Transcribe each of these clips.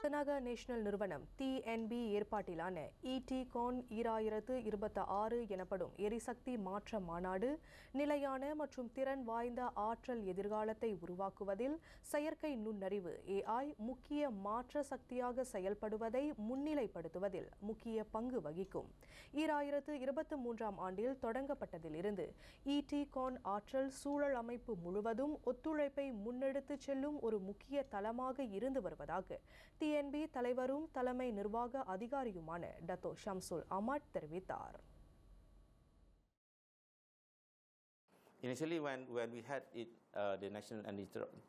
Kanaka national நிறுவனம் TNB ஏற்பாட்டிலான ETCon 2026 எனப்படும் எரிசக்தி மாற்ற மாநாடு நிலையான மற்றும் திறன் வாய்ந்த ஆற்றல் எதிர்காலத்தை உருவாக்குவதில் செயற்கை நுண்ணறிவு AI முக்கிய மாற்ற சக்தியாக செயல்படுவதை முன்னிலைப்படுத்துவதில் முக்கிய பங்கு வகிக்கும். 2023 ஆண்டில் தொடங்கப்பட்டதிலிருந்து ETCon ஆற்றல் சூழல் அமைப்பு முழுவதும் ஒத்துழைப்பை முன்னெடுத்துச் செல்லும் ஒரு முக்கிய தளமாக இருந்து வருவதாக TNB தலைவரும் தலைமை நிர்வாக அதிகாரியுமான டத்தோ ஷம்சுல் அமாட் தெரிவித்தார். Initially, when we had it, the National Energy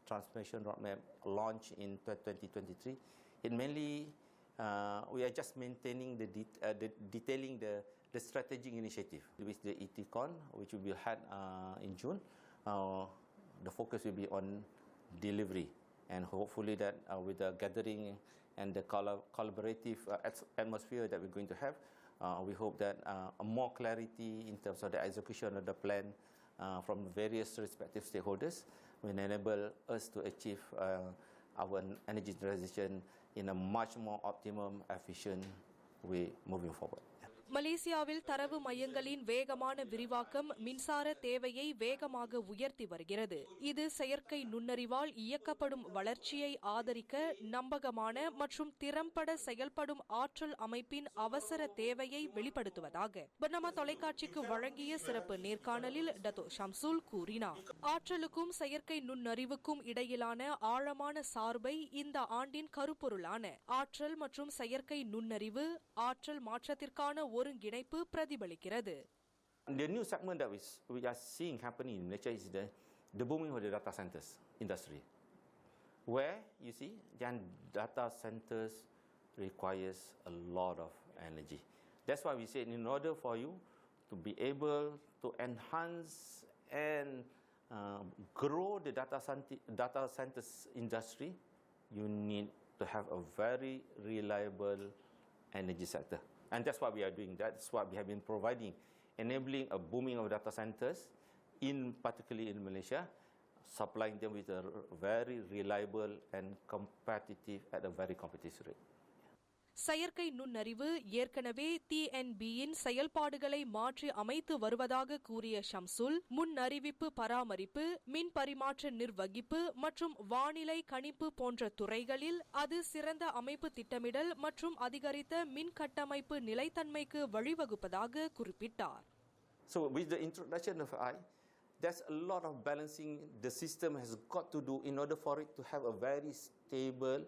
Transformation Roadmap launch in 2023, it mainly we are just maintaining detailing the strategic initiative with the ETCon, which will be had in June. The focus will be on delivery. And hopefully that with the gathering and the collaborative atmosphere that we're going to have, we hope that more clarity in terms of the execution of the plan from various respective stakeholders will enable us to achieve our energy transition in a much more optimum, efficient way moving forward. மலேசியாவில் தரவு மையங்களின் வேகமான விரிவாக்கம் மின்சார தேவையை வேகமாக உயர்த்தி வருகிறது. இது செயற்கை நுண்ணறிவால் இயக்கப்படும் வளர்ச்சியை ஆதரிக்க நம்பகமான மற்றும் திறம்பட செயல்படும் ஆற்றல் அமைப்பின் அவசர தேவையை வெளிப்படுத்துவதாக பர்னமா தொலைக்காட்சிக்கு வழங்கிய சிறப்பு நேர்காணலில் டத்தோ ஷம்சுல் கூறினார். ஆற்றலுக்கும் செயற்கை நுண்ணறிவுக்கும் இடையிலான ஆழமான சார்பை இந்த ஆண்டின் கருப்பொருளான ஆற்றல் மற்றும் செயற்கை நுண்ணறிவு ஆற்றல் மாற்றத்திற்கான ஒருங்கிணைப்பு பிரதிபலிக்கிறது. The new segment that we are seeing happening in Malaysia is the booming of the data centers industry, where you see data centers requires a lot of energy. That's why we said in order for you to be able to enhance and grow the data centers industry, you need to have a very reliable energy sector. And that's what we are doing. That's what we have been providing, enabling a booming of data centers, particularly in Malaysia, supplying them with a very reliable and competitive at a very competitive rate. செயற்கை நுண்ணறிவு ஏற்கனவே TNB-யின் செயல்பாடுகளை மாற்றி அமைத்து வருவதாக கூறிய ஷம்சுல், முன்னறிவிப்பு பராமரிப்பு, மின் பரிமாற்ற நிர்வகிப்பு மற்றும் வானிலை கணிப்பு போன்ற துறைகளில் அது சிறந்த அமைப்பு திட்டமிடல் மற்றும் அதிகரித்த மின் கட்டமைப்பு நிலைத்தன்மைக்கு வழிவகுப்பதாக குறிப்பிட்டார். So with the introduction of AI, there's a lot of balancing the system has got to do in order for it to have a very stable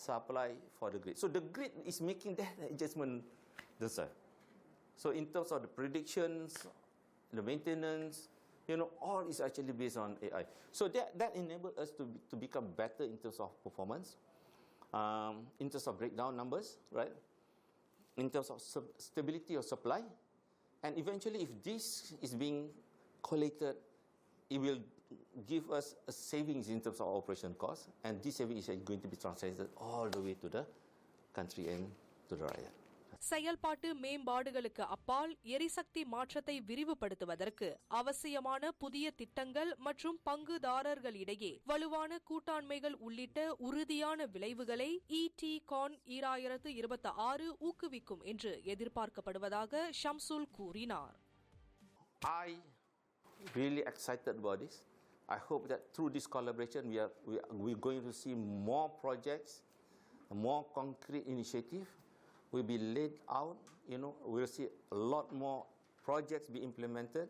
supply for the grid. So the grid is making that adjustment themselves. So in terms of the predictions, the maintenance, all is actually based on AI. So that enables us to become better in terms of performance, in terms of breakdown numbers, right? In terms of stability of supply, and eventually, if this is being collated, it will give us a savings in terms of operation costs, and this savings is going to be translated all the way to the country and to the rakyat. செயல்பாட்டு மேம்பாடுகளுக்கு அப்பால் எரிசக்தி மாற்றத்தை விரிவுபடுத்துவதற்கு அவசியமான புதிய திட்டங்கள் மற்றும் பங்குதாரர்களிடையே வலுவான கூட்டாண்மைகள் உள்ளிட்ட உறுதியான விளைவுகளை ETCon 2026 ஊக்குவிக்கும் என்று எதிர்பார்க்கப்படுவதாக ஷம்சுல் கூறினார். Really excited about this. I hope that through this collaboration we're going to see more projects, more concrete initiatives will be laid out. We'll see a lot more projects be implemented.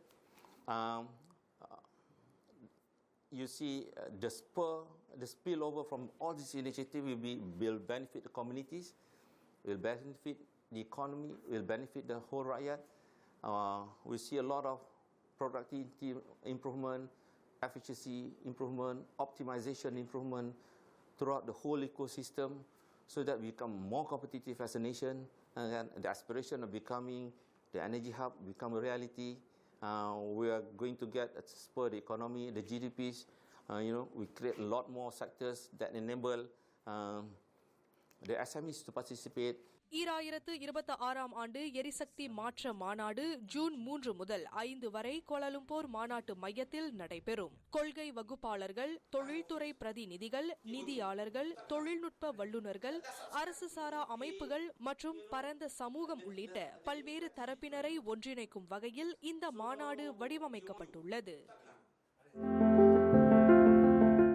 You see the spillover from all this initiative will benefit the communities, will benefit the economy, will benefit the whole rakyat. We see a lot of productivity improvement, efficiency improvement, optimization improvement throughout the whole ecosystem, so that we become more competitive as a nation, and the aspiration of becoming the energy hub become a reality. We are going to get spur the economy, the GDPs. We create a lot more sectors that enable the SMEs to participate. 2026ஆம் ஆண்டு எரிசக்தி மாற்ற மாநாடு June 3 முதல் 5 வரை Kuala Lumpur மாநாட்டு மையத்தில் நடைபெறும். கொள்கை வகுப்பாளர்கள், தொழில்துறை பிரதிநிதிகள், நிதியாளர்கள், தொழில்நுட்ப வல்லுநர்கள், அரசு சாரா அமைப்புகள் மற்றும் பரந்த சமூகம் உள்ளிட்ட பல்வேறு தரப்பினரை ஒன்றிணைக்கும் வகையில் இந்த மாநாடு வடிவமைக்கப்பட்டுள்ளது.